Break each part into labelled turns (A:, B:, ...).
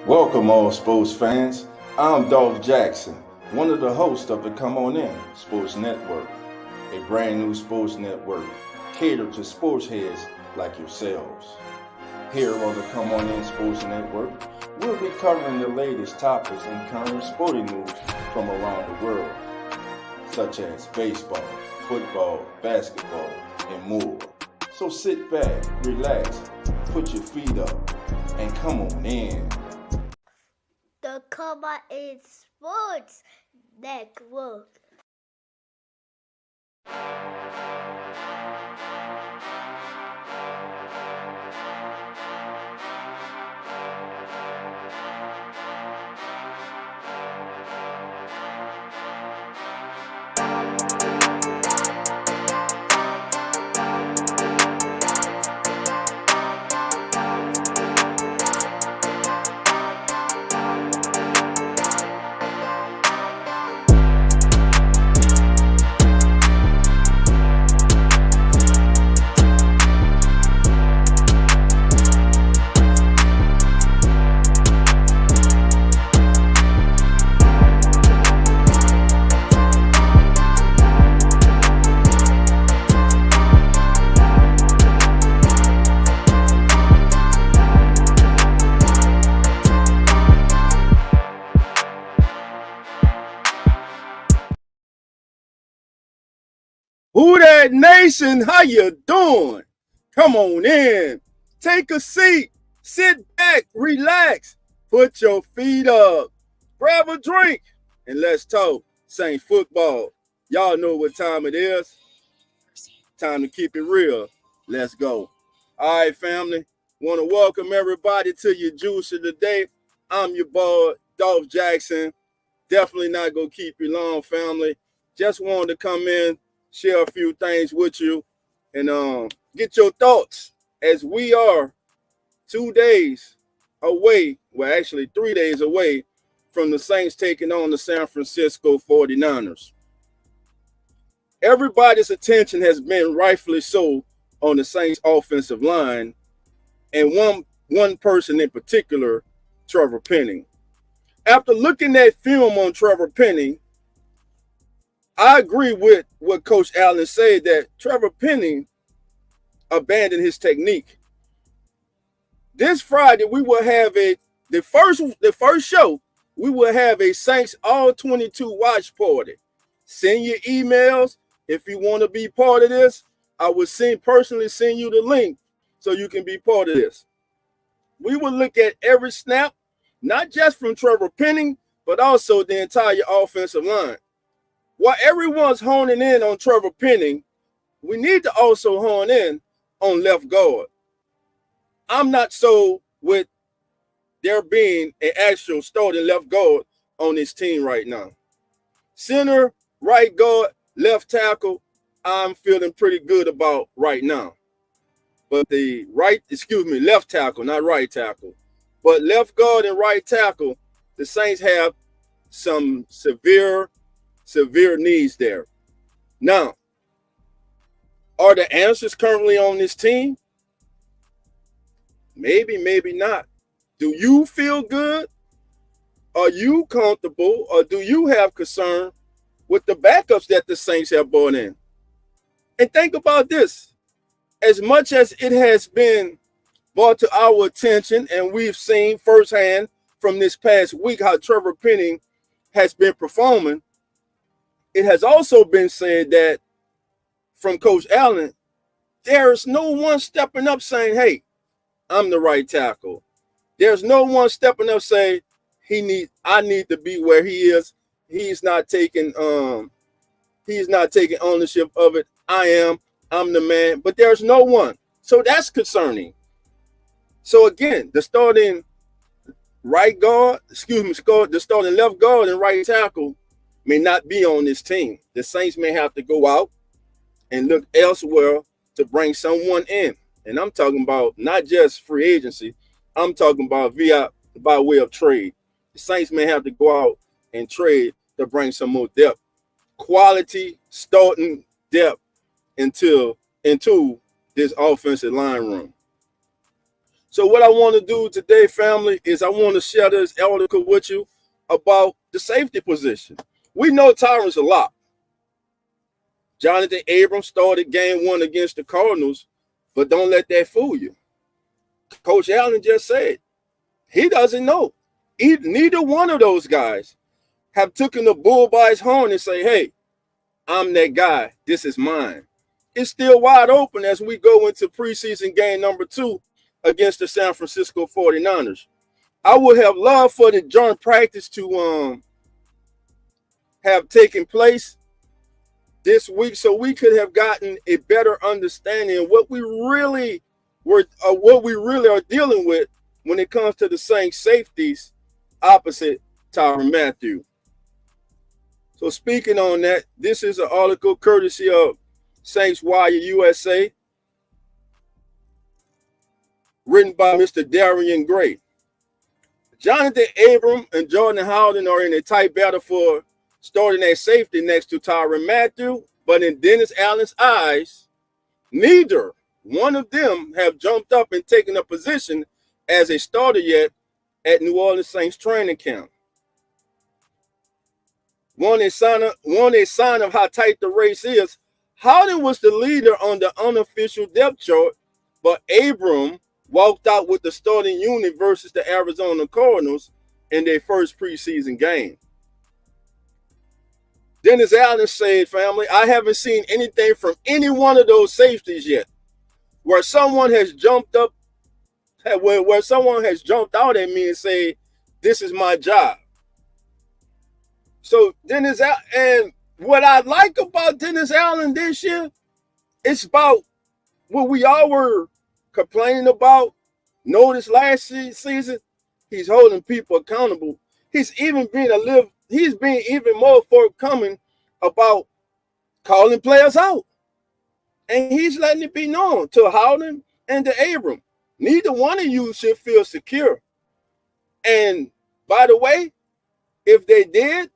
A: Welcome, all sports fans. I'm Dolph Jackson, one of the hosts of the Come On In Sports Network, a brand new sports network catered to sports heads like yourselves. Here on the Come On In Sports Network, we'll be covering the latest topics and current sporting news from around the world, such as baseball, football, basketball, and more. So sit back, relax, put your feet up, and come on in.
B: The Come On In Sports Network.
C: Who that nation? How you doing? Come on in. Take a seat. Sit back. Relax. Put your feet up. Grab a drink. And let's talk Saint football. Y'all know what time it is. Time to keep it real. Let's go. All right, family. Want to welcome everybody to your juice of the day. I'm your boy, Dolph Jackson. Definitely not going to keep you long, family. Just wanted to come in, share a few things with you, and get your thoughts as we are 2 days away, well, actually 3 days away from the Saints taking on the San Francisco 49ers. Everybody's attention has been rightfully so on the Saints offensive line, and one person in particular, Trevor Penning. After looking at film on Trevor Penning, I agree with what Coach Allen said that Trevor Penning abandoned his technique. This Friday, we will have the first show. We will have a Saints All 22 watch party. Send your emails if you want to be part of this. I will personally send you the link so you can be part of this. We will look at every snap, not just from Trevor Penning, but also the entire offensive line. While everyone's honing in on Trevor Penning, we need to also hone in on left guard. I'm not so with there being an actual starting left guard on this team right now. Center, right guard, left tackle, I'm feeling pretty good about right now. But left tackle, not right tackle. But left guard and right tackle, the Saints have some severe needs there. Now, are the answers currently on this team? Maybe, maybe not. Do you feel good? Are you comfortable, or do you have concern with the backups that the Saints have brought in? And think about this. As much as it has been brought to our attention, and we've seen firsthand from this past week how Trevor Penning has been performing, it has also been said that from Coach Allen, there is no one stepping up saying, hey, I'm the right tackle. There's no one stepping up saying, I need to be where he is. He's not taking ownership of it. I'm the man, but there's no one. So that's concerning. So again, the starting the starting left guard and right tackle may not be on this team. The Saints may have to go out and look elsewhere to bring someone in. And I'm talking about not just free agency. I'm talking about by way of trade. The Saints may have to go out and trade to bring some more depth. Quality starting depth into this offensive line room. So what I want to do today, family, is I want to share this article with you about the safety position. We know Tyron's a lot. Jonathan Abrams started game 1 against the Cardinals, but don't let that fool you. Coach Allen just said he doesn't know. Neither one of those guys have taken the bull by his horn and say, hey, I'm that guy. This is mine. It's still wide open as we go into preseason game number 2 against the San Francisco 49ers. I would have loved for the joint practice to have taken place this week so we could have gotten a better understanding of what we really are dealing with when it comes to the Saints safeties opposite Tyrann Mathieu. So speaking on that, this is an article courtesy of Saints Wire USA, written by Mr. Darian Gray. Jonathan Abram and Jordan Howden are in a tight battle for starting at safety next to Tyrann Mathieu, but in Dennis Allen's eyes, neither one of them have jumped up and taken a position as a starter yet at New Orleans Saints training camp. One a sign of how tight the race is. Howden was the leader on the unofficial depth chart, but Abram walked out with the starting unit versus the Arizona Cardinals in their first preseason game. Dennis Allen said, family, I haven't seen anything from any one of those safeties yet where someone has jumped up, where someone has jumped out at me and said, this is my job. So Dennis Allen, and what I like about Dennis Allen this year, it's about what we all were complaining about. Notice last season, he's holding people accountable. He's been even more forthcoming about calling players out. And he's letting it be known to Howden and to Abram. Neither one of you should feel secure. And by the way, if they did,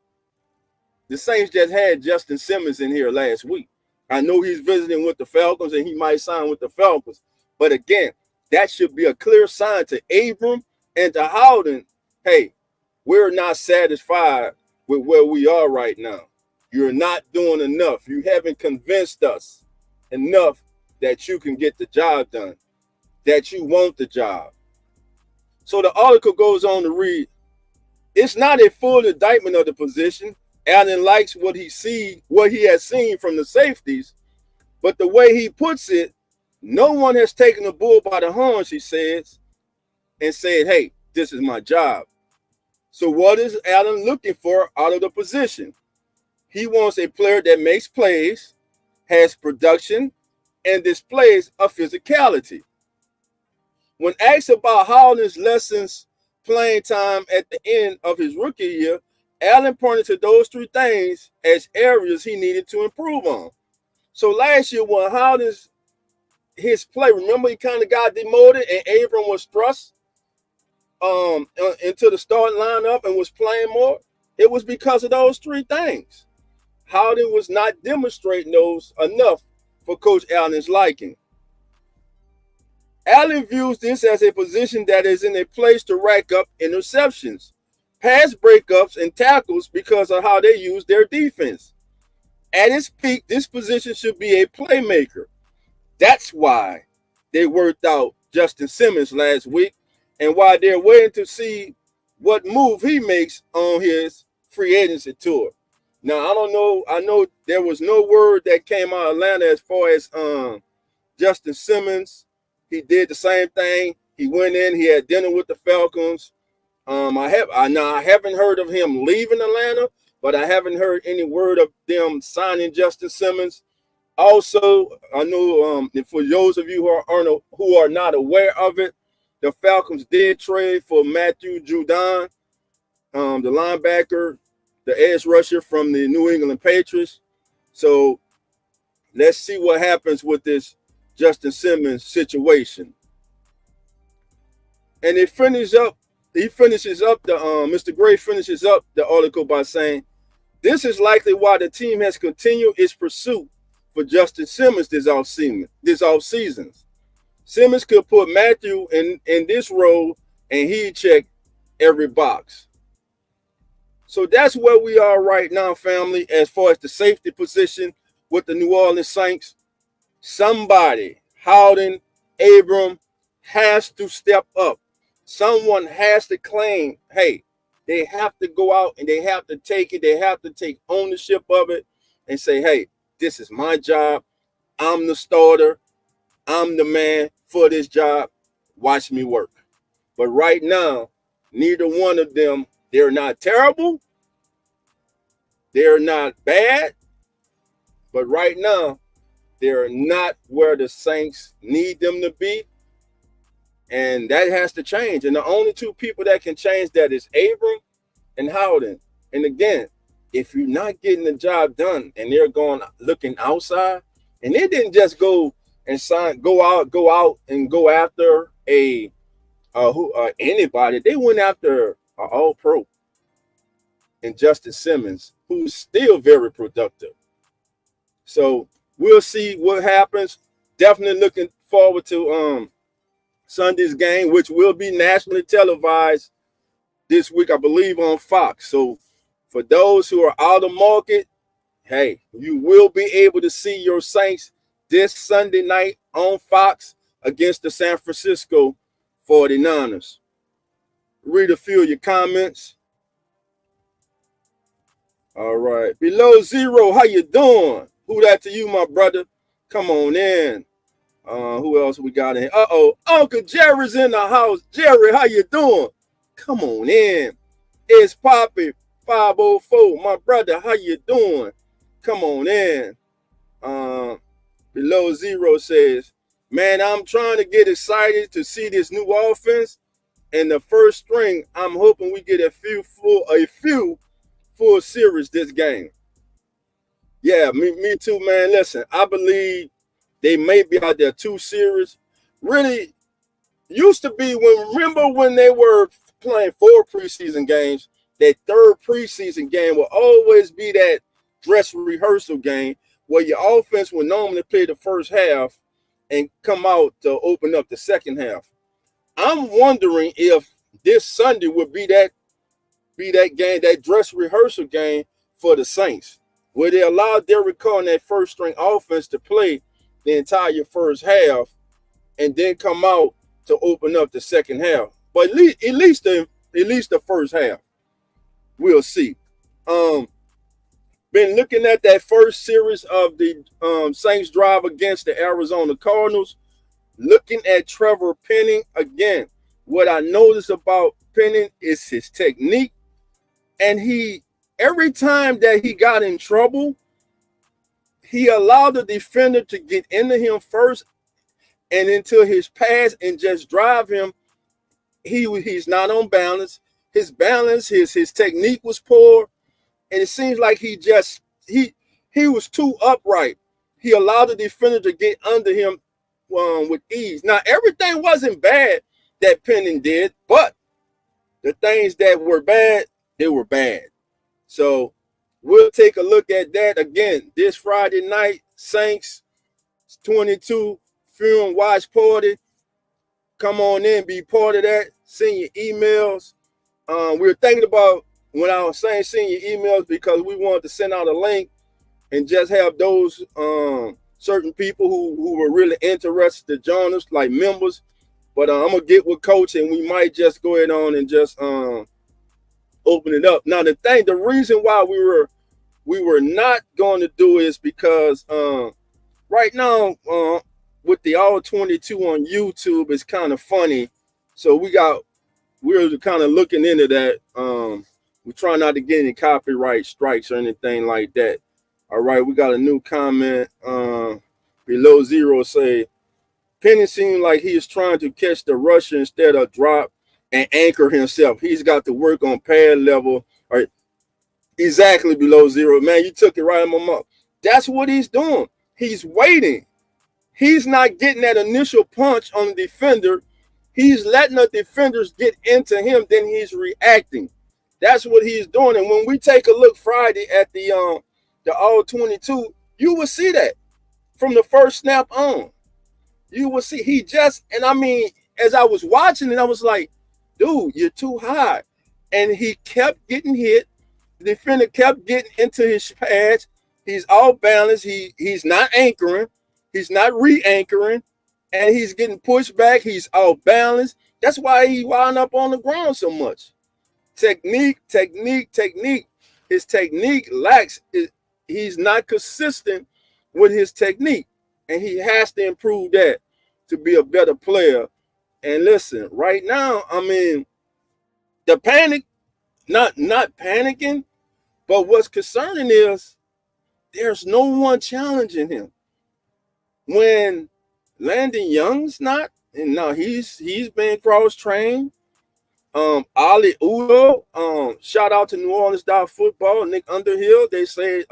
C: the Saints just had Justin Simmons in here last week. I know he's visiting with the Falcons and he might sign with the Falcons. But again, that should be a clear sign to Abram and to Howden, hey, we're not satisfied with where we are right now. You're not doing enough. You haven't convinced us enough that you can get the job done, that you want the job. So the article goes on to read, it's not a full indictment of the position. Allen likes what he has seen from the safeties, but the way he puts it, no one has taken the bull by the horns, he says, and said, hey, this is my job. So what is Allen looking for out of the position? He wants a player that makes plays, has production, and displays a physicality. When asked about Howden's lessons playing time at the end of his rookie year, Allen pointed to those 3 things as areas he needed to improve on. So last year when his play, remember he kind of got demoted and Abram was thrust into the starting lineup and was playing more? It was because of those 3 things. Howden was not demonstrating those enough for Coach Allen's liking. Allen views this as a position that is in a place to rack up interceptions, pass breakups, and tackles because of how they use their defense. At its peak, this position should be a playmaker. That's why they worked out Justin Simmons last week and why they're waiting to see what move he makes on his free agency tour. Now, I don't know. I know there was no word that came out of Atlanta as far as Justin Simmons. He did the same thing. He went in. He had dinner with the Falcons. I haven't heard of him leaving Atlanta, but I haven't heard any word of them signing Justin Simmons. Also, I know for those of you who are not aware of it, the Falcons did trade for Matthew Judon, the linebacker, the edge rusher from the New England Patriots. So let's see what happens with this Justin Simmons situation. And Mr. Gray finishes up the article by saying, this is likely why the team has continued its pursuit for Justin Simmons this offseason. Simmons could put Matthew in this role and he'd check every box. So that's where we are right now, family, as far as the safety position with the New Orleans Saints. Somebody, Howden, Abram, has to step up. Someone has to claim, hey, they have to go out and they have to take it. They have to take ownership of it and say, hey, this is my job. I'm the starter. I'm the man for this job. Watch me work. But right now, neither one of them, they're not terrible. They're not bad. But right now, they're not where the Saints need them to be. And that has to change. And the only two people that can change that is Abram and Howden. And again, if you're not getting the job done and they're going looking outside, and they didn't just go and go out and go after anybody. They went after an All-Pro and Justin Simmons, who's still very productive. So we'll see what happens. Definitely looking forward to Sunday's game, which will be nationally televised this week, I believe, on Fox. So for those who are out of market, hey, you will be able to see your Saints this Sunday night on Fox against the San Francisco 49ers. Read a few of your comments. All right. Below Zero, how you doing? Who that to you, my brother? Come on in. Who else we got in? Uncle Jerry's in the house. Jerry, how you doing? Come on in. It's Poppy 504. My brother, how you doing? Come on in. Below Zero says, man, I'm trying to get excited to see this new offense. And the first string, I'm hoping we get a few full series this game. Yeah, me too, man. Listen, I believe they may be out there 2 series. Really used to be remember when they were playing 4 preseason games, that 3rd preseason game will always be that dress rehearsal game where your offense would normally play the first half and come out to open up the second half. I'm wondering if this Sunday would be that game, that dress rehearsal game for the Saints, where they allowed Derek Carr and that first string offense to play the entire first half and then come out to open up the second half. But at least the first half. We'll see. Been looking at that first series of the Saints drive against the Arizona Cardinals. Looking at Trevor Penning again. What I noticed about Penning is his technique. And every time that he got in trouble, he allowed the defender to get into him first and into his pass and just drive him. He's not on balance. His technique was poor. And it seems like he was too upright. He allowed the defender to get under him with ease. Now, everything wasn't bad that Penning did, but the things that were bad, they were bad. So we'll take a look at that again this Friday night. Saints 22 film watch party. Come on in, be part of that. Send your emails. We were thinking about, when I was saying send your emails, because we wanted to send out a link and just have those certain people who were really interested to join us, like members. But I'm gonna get with Coach, and we might just go ahead on and just open it up. Now, the reason why we were not going to do is because right now with the all 22 on YouTube, it's kind of funny. So we're kind of looking into that. We try not to get any copyright strikes or anything like that. All right, we got a new comment. Below Zero say, Penny seemed like he is trying to catch the rusher instead of drop and anchor himself. He's got to work on pad level. All right, exactly, Below Zero. Man, you took it right in my mouth. That's what he's doing. He's waiting. He's not getting that initial punch on the defender. He's letting the defenders get into him, then he's reacting. That's what he's doing. And when we take a look Friday at the all 22, you will see that from the first snap on. You will see he just, and I mean, as I was watching it, I was like, dude, you're too high. And he kept getting hit. The defender kept getting into his pads. He's off balance. He's not anchoring. He's not re-anchoring. And he's getting pushed back. He's off balance. That's why he wound up on the ground so much. Technique. His technique lacks. He's not consistent with his technique. And he has to improve that to be a better player. And listen, right now, I mean, the panic, not panicking, but what's concerning is there's no one challenging him. When Landon Young's not, and now he's been cross-trained. Ali Udo, shout out to New Orleans Football, Nick Underhill. They say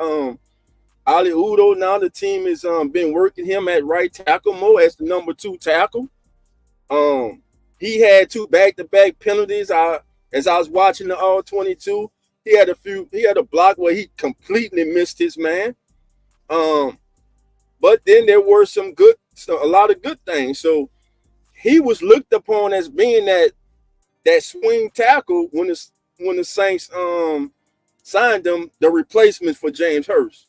C: Ali Udo, now the team has been working him at right tackle more as the number 2 tackle. He had 2 back-to-back penalties. As I was watching the All-22, he had a block where he completely missed his man. But then there were a lot of good things. So he was looked upon as being that swing tackle when the Saints signed him, the replacement for James Hurst.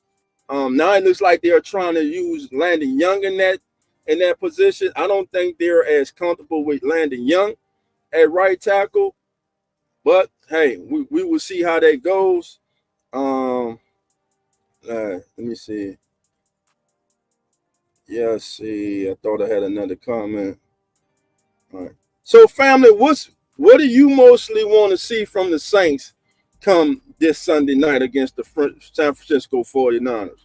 C: Now it looks like they're trying to use Landon Young in that position. I don't think they're as comfortable with Landon Young at right tackle, but hey, we will see how that goes. Let me see. Yeah, see, I thought I had another comment. All right. So, family, what do you mostly want to see from the Saints come this Sunday night against the San Francisco 49ers?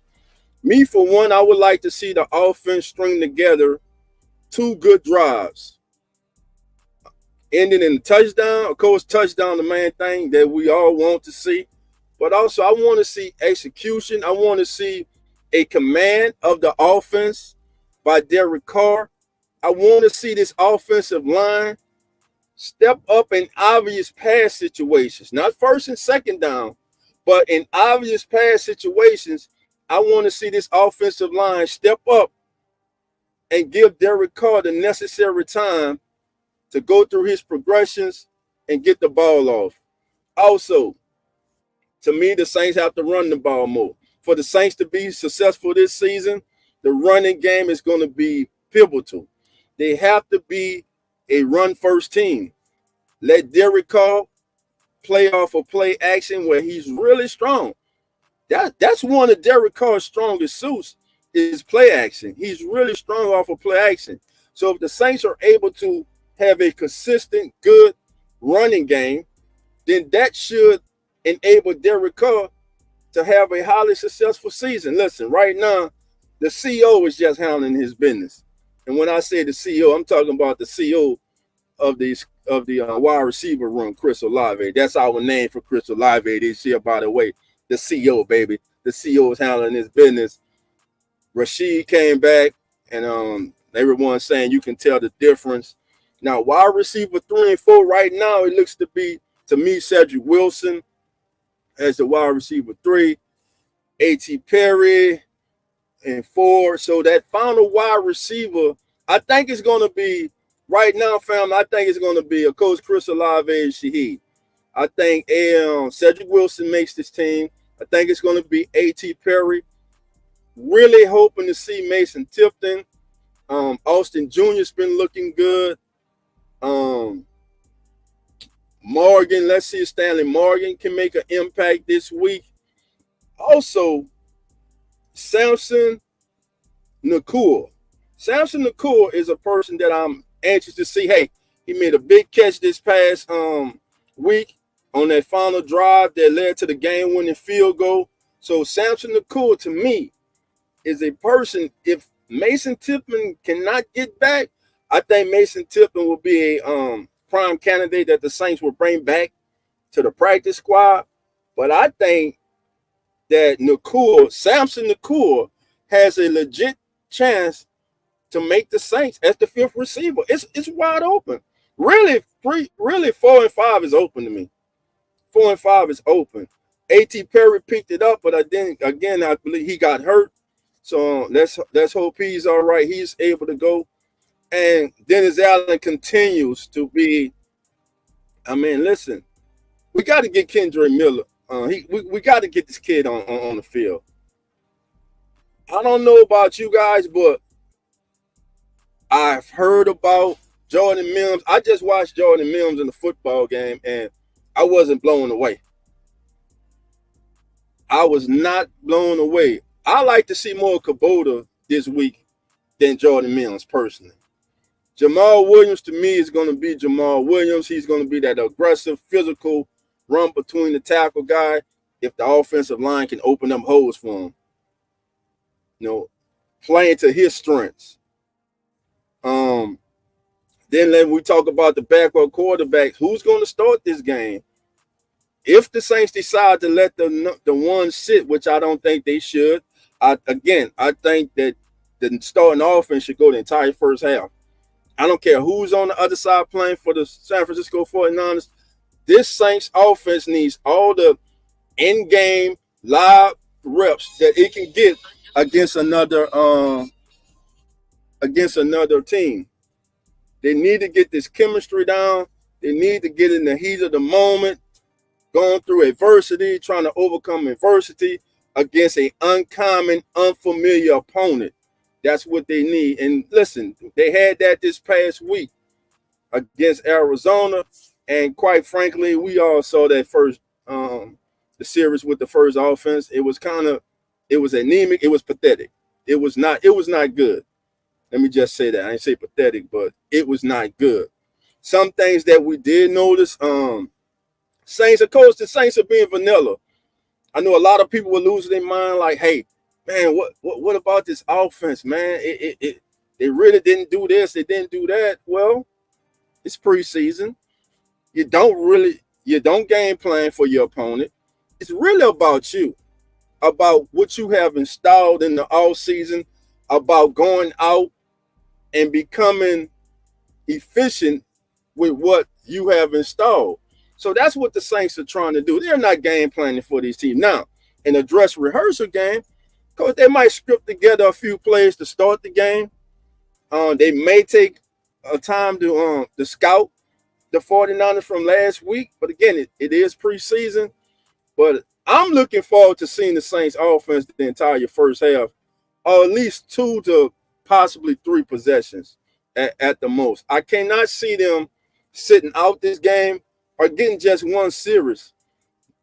C: Me, for one, I would like to see the offense string together 2 good drives, ending in a touchdown. Of course, touchdown, the main thing that we all want to see. But also, I want to see execution. I want to see a command of the offense by Derek Carr. I want to see this offensive line step up in obvious pass situations, not first and second down, but in obvious pass situations. I want to see this offensive line step up and give Derek Carr the necessary time to go through his progressions and get the ball off. Also, to me, the Saints have to run the ball more. For the Saints to be successful this season, the running game is going to be pivotal. They have to be a run-first team. Let Derek Carr play off of play action where he's really strong. That's one of Derek Carr's strongest suits is play action. He's really strong off of play action. So if the Saints are able to have a consistent, good running game, then that should enable Derek Carr to have a highly successful season. Listen, right now, the CEO is just handling his business. And when I say the CEO, I'm talking about the CEO of the wide receiver room, Chris Olave. That's our name for Chris Olave this year, by the way. The CEO, baby. The CEO is handling his business. Rashid came back, and everyone's saying you can tell the difference. Now, wide receiver 3 and 4 right now, it looks to be, to me, Cedric Wilson as the wide receiver 3, A.T. Perry and 4. So that final wide receiver, I think it's going to be, right now, fam, I think it's going to be, of course, Chris Olave and Shaheed. I think Cedric Wilson makes this team. I think it's going to be A.T. Perry. Really hoping to see Mason Tipton. Austin Jr.'s been looking good. Morgan, let's see if Stanley Morgan can make an impact this week. Also, Samson Nacua. Samson Nacua is a person that I'm anxious to see. Hey, he made a big catch this past week on that final drive that led to the game-winning field goal. So Samson Nacua, to me, is a person, if Mason Tipton cannot get back, I think Mason Tipton will be a prime candidate that the Saints will bring back to the practice squad. But I think that Samson Nacua, has a legit chance to make the Saints as the 5th receiver. It's wide open. Really 4 and 5 is open to me. 4 and 5 is open. A.T. Perry picked it up, but I believe he got hurt. So let's hope he's all right. He's able to go. And Dennis Allen continues to be. I mean, listen, we got to get Kendrick Miller. We got to get this kid on the field. I don't know about you guys, but I've heard about Jordan Mims. I just watched Jordan Mims in the football game, and I wasn't blown away. I was not blown away. I like to see more Kubota this week than Jordan Mims personally. Jamal Williams to me is going to be Jamal Williams. He's going to be that aggressive, physical run between the tackle guy if the offensive line can open up holes for him. Playing to his strengths. Then we talk about the backup quarterbacks. Who's going to start this game? If the Saints decide to let the one sit, which I don't think they should, I think that the starting offense should go the entire first half. I don't care who's on the other side playing for the San Francisco 49ers. This Saints offense needs all the in-game live reps that it can get against another team. They need to get this chemistry down. They need to get in the heat of the moment, going through adversity, trying to overcome adversity against an uncommon, unfamiliar opponent. That's what they need. And listen, they had that this past week against Arizona. And quite frankly, we all saw that first the series with the first offense. It was anemic. It was pathetic. It was not good. Let me just say that. I didn't say pathetic, but it was not good. Some things that we did notice, Saints, of course, the Saints are being vanilla. I know a lot of people were losing their mind like, hey, man, what about this offense, man? They really didn't do this. They didn't do that. Well, it's preseason. You don't game plan for your opponent. It's really about you, about what you have installed in the offseason, about going out and becoming efficient with what you have installed. So that's what the Saints are trying to do. They're not game planning for these teams. Now, in a dress rehearsal game, because they might script together a few plays to start the game. They may take a time to scout the 49ers from last week. But again, it is preseason. But I'm looking forward to seeing the Saints offense the entire first half, or at least 2 to possibly 3 possessions at the most. I cannot see them sitting out this game or getting just one series.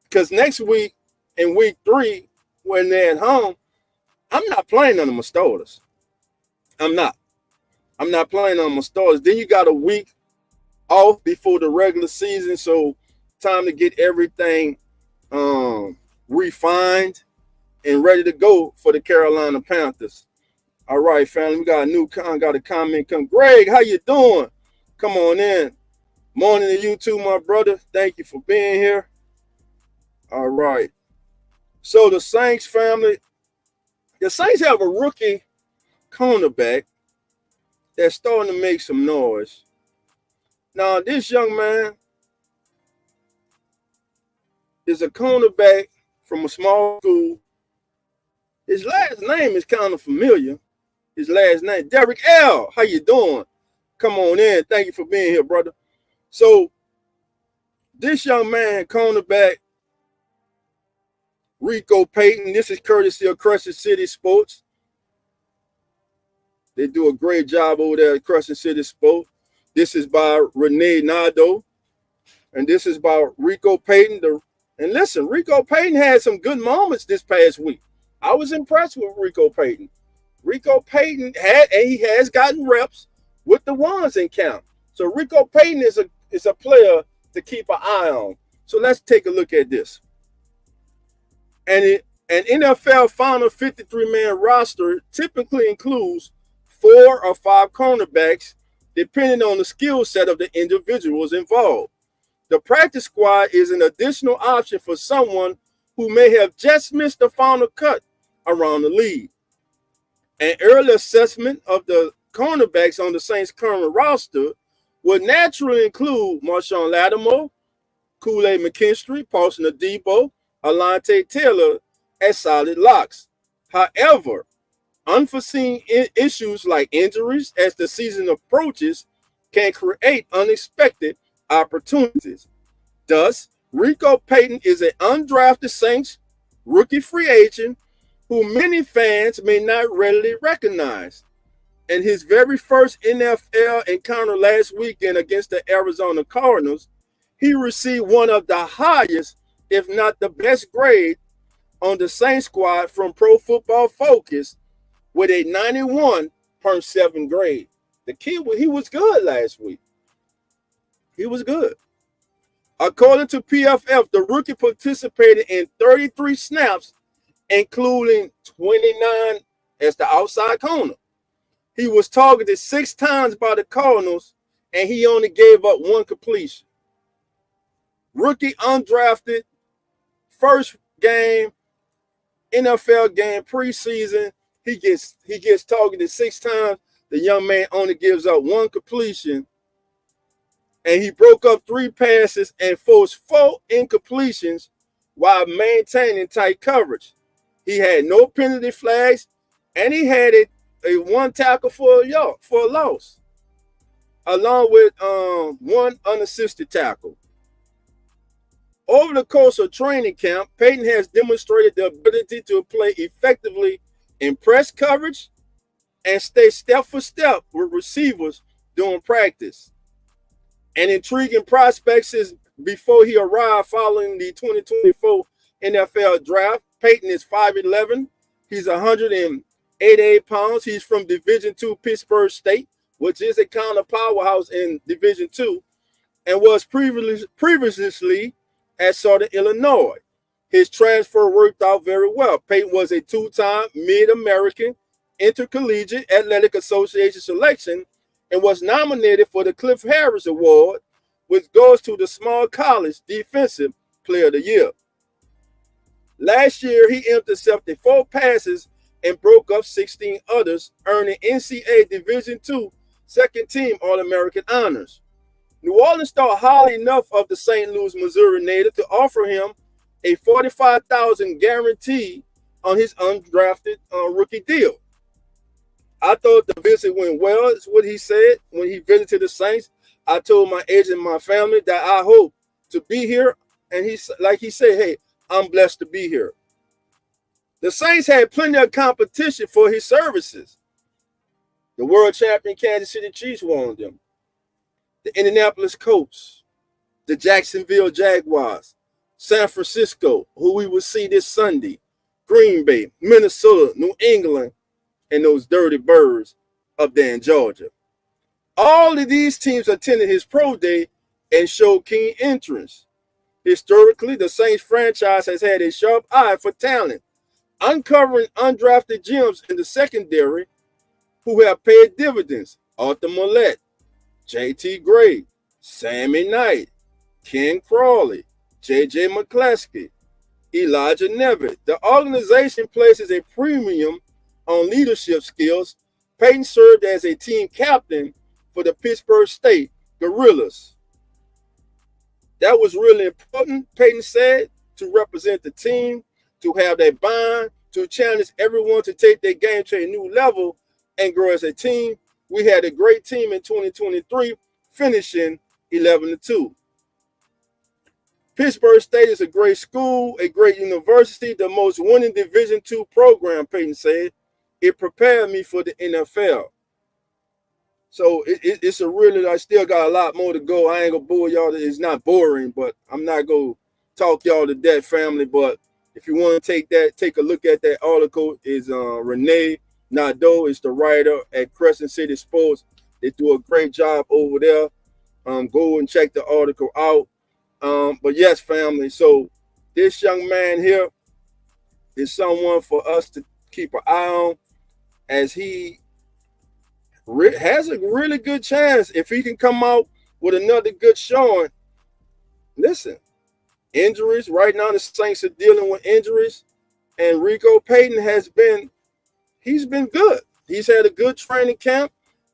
C: Because next week, in week 3, when they're at home, I'm not playing on my starters. I'm not playing on my starters. Then you got a week off before the regular season, so time to get everything refined and ready to go for the Carolina Panthers. All right, family, we got a comment come. Greg, how you doing? Come on in. Morning to you too, my brother. Thank you for being here. All right. So the Saints family, the Saints have a rookie cornerback that's starting to make some noise. Now, this young man is a cornerback from a small school. His last name is kind of familiar. His last name, Derek L. How you doing? Come on in. Thank you for being here, brother. So, this young man, cornerback, Rico Payton. This is courtesy of Crescent City Sports. They do a great job over there at Crescent City Sports. This is by Renee Nadeau. And this is by Rico Payton. And listen, Rico Payton had some good moments this past week. I was impressed with Rico Payton. Rico Payton he has gotten reps with the ones in camp. So Rico Payton is a player to keep an eye on. So let's take a look at this. And an NFL final 53-man roster typically includes 4 or 5 cornerbacks, depending on the skill set of the individuals involved. The practice squad is an additional option for someone who may have just missed the final cut around the league. An early assessment of the cornerbacks on the Saints' current roster would naturally include Marshawn Lattimore, Kool-Aid McKinstry, Paulson Adebo, Alante Taylor as solid locks. However, Unforeseen issues like injuries as the season approaches can create unexpected opportunities. Thus, Rico Payton is an undrafted Saints rookie free agent who many fans may not readily recognize. In his very first NFL encounter last weekend against the Arizona Cardinals, he received one of the highest, if not the best grade on the Saints squad from Pro Football Focus with a 91.7 grade. The kid, he was good last week. He was good. According to PFF, the rookie participated in 33 snaps, including 29 as the outside corner. He was targeted 6 times by the Cardinals, and he only gave up 1 completion. Rookie undrafted, first game, NFL game, preseason. He gets targeted 6 times. The young man only gives up 1 completion. And he broke up 3 passes and forced 4 incompletions while maintaining tight coverage. He had no penalty flags, and he had a 1 tackle for a loss, along with 1 unassisted tackle. Over the course of training camp, Payton has demonstrated the ability to play effectively in press coverage and stay step for step with receivers during practice. An intriguing prospect since before he arrived following the 2024 NFL draft. Payton is 5'11". He's 188 pounds. He's from Division II Pittsburgh State, which is a kind of powerhouse in Division II, and was previously at Southern Illinois. His transfer worked out very well. Payton was a 2-time Mid-American Intercollegiate Athletic Association selection and was nominated for the Cliff Harris Award, which goes to the Small College Defensive Player of the Year. Last year, he intercepted 4 passes and broke up 16 others, earning NCAA Division II second-team All-American honors. New Orleans thought highly enough of the St. Louis, Missouri native to offer him a $45,000 guarantee on his undrafted rookie deal. I thought the visit went well, is what he said when he visited the Saints. I told my agent and my family that I hope to be here, and he said, hey, I'm blessed to be here. The Saints had plenty of competition for his services. The world champion Kansas City Chiefs wanted him. The Indianapolis Colts, the Jacksonville Jaguars, San Francisco, who we will see this Sunday, Green Bay, Minnesota, New England, and those dirty birds up there in Georgia. All of these teams attended his pro day and showed keen interest. Historically, the Saints franchise has had a sharp eye for talent, uncovering undrafted gems in the secondary who have paid dividends. Arthur Millette, J.T. Gray, Sammy Knight, Ken Crawley, J.J. McCleskey, Elijah Nevitt. The organization places a premium on leadership skills. Payton served as a team captain for the Pittsburgh State Gorillas. That was really important, Payton said, to represent the team, to have that bond, to challenge everyone to take their game to a new level and grow as a team. We had a great team in 2023, finishing 11-2. Pittsburgh State is a great school, a great university, the most winning Division II program, Payton said. It prepared me for the NFL. So it's a really, I still got a lot more to go. I ain't going to bore y'all. It's not boring, but I'm not going to talk y'all to death, family. But if you want to take a look at that article, is Renee Nadeau is the writer at Crescent City Sports. They do a great job over there. Go and check the article out. But yes, family, so this young man here is someone for us to keep an eye on, as he has a really good chance if he can come out with another good showing. Listen, injuries, right now the Saints are dealing with injuries, and Rico Payton he's been good. He's had a good training camp.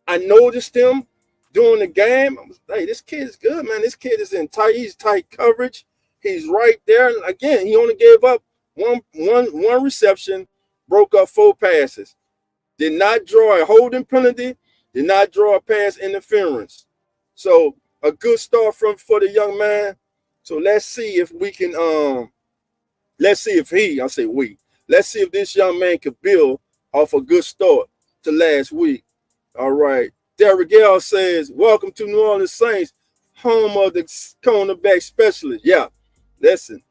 C: I noticed him during the game. I was like, hey, this kid is good, man. This kid is he's tight coverage. He's right there. And again, he only gave up one reception, broke up 4 passes. did not draw a holding penalty, did not draw a pass interference. So a good start for the young man. So let's see if we can let's see if let's see if this young man could build off a good start to last week. All right. Derrick Gale says, welcome to New Orleans Saints, home of the cornerback specialist. Yeah, listen,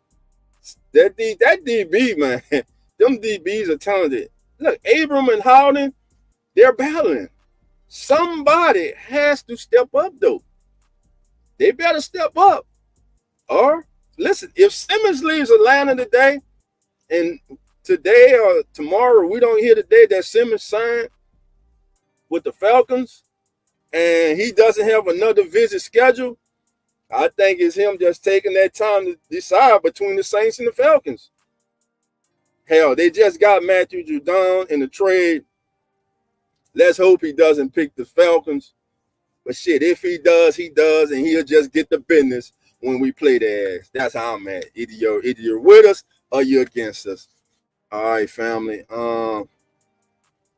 C: that DB, man, them DBs are talented. Look, Abram and Howden, they're battling. Somebody has to step up, though. They better step up. Or, listen, if Simmons leaves Atlanta today, and today or tomorrow, we don't hear the day that Simmons signed with the Falcons, and he doesn't have another visit scheduled, I think it's him just taking that time to decide between the Saints and the Falcons. Hell, they just got Matthew Judon in the trade. Let's hope he doesn't pick the Falcons. But shit, if he does, and he'll just get the business when we play their ass. That's how I'm at. Either you're with us or you're against us. All right, family. Let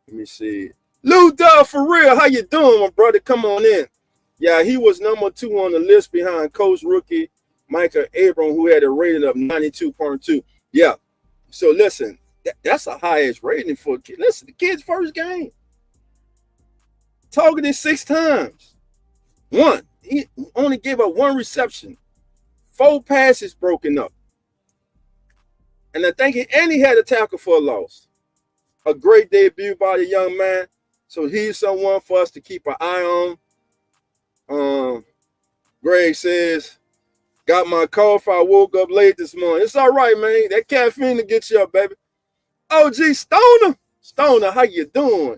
C: me see. Lou Dub, for real, how you doing, my brother? Come on in. Yeah, he was number 2 on the list behind coach rookie Micah Abram, who had a rating of 92.2. Yeah. So listen, that's a highest rating for a kid. Listen, the kid's first game. Targeted 6 times. He only gave up 1 reception. 4 passes broken up. And I think he had a tackle for a loss. A great debut by the young man. So he's someone for us to keep an eye on. Greg says, got my cough. I woke up late this morning. It's all right, man. That caffeine to get you up, baby. OG Stoner. Stoner, how you doing?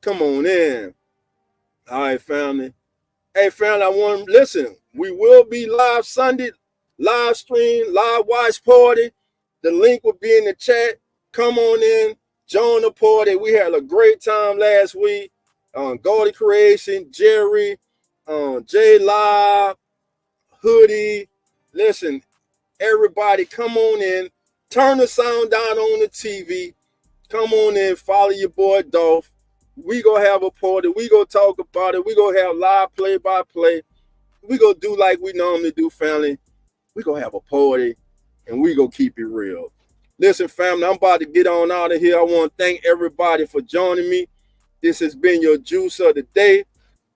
C: Come on in. All right, family. Hey, family, I want to listen. We will be live Sunday, live stream, live watch party. The link will be in the chat. Come on in, join the party. We had a great time last week. Goldie Creation, Jerry, J Live, Hoodie. Listen, everybody, come on in. Turn the sound down on the TV. Come on in, follow your boy Dolph. We gonna have a party. We gonna talk about it. We gonna have live play-by-play. We gonna do like we normally do, family. We gonna have a party, and we gonna keep it real. Listen, family, I'm about to get on out of here. I want to thank everybody for joining me. This has been your juice of the day.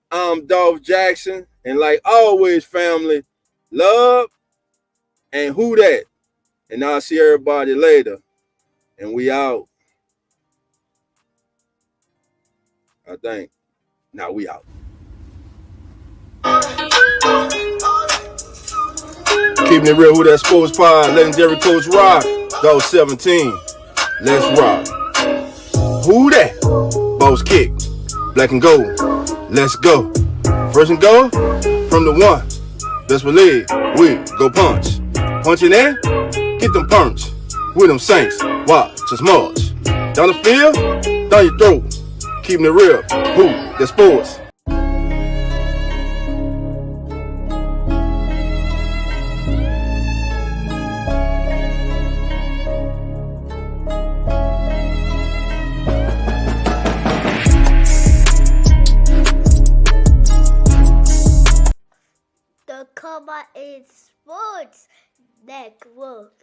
C: I'm DOLPH Jackson, and like always, family, love and who that. And I'll see everybody later. And we out. I think. Now we out. Keeping it real, who that sports pod, legendary coach Rock, Go 17. Let's rock. Who that? Boss kick, black and gold. Let's go. First and goal from the 1. Best believe we go punch. Punching in, get them punch. With them Saints, watch us march. Down the field, down your throat. Keeping it real, who that sports.
B: The Comma in Sports Network.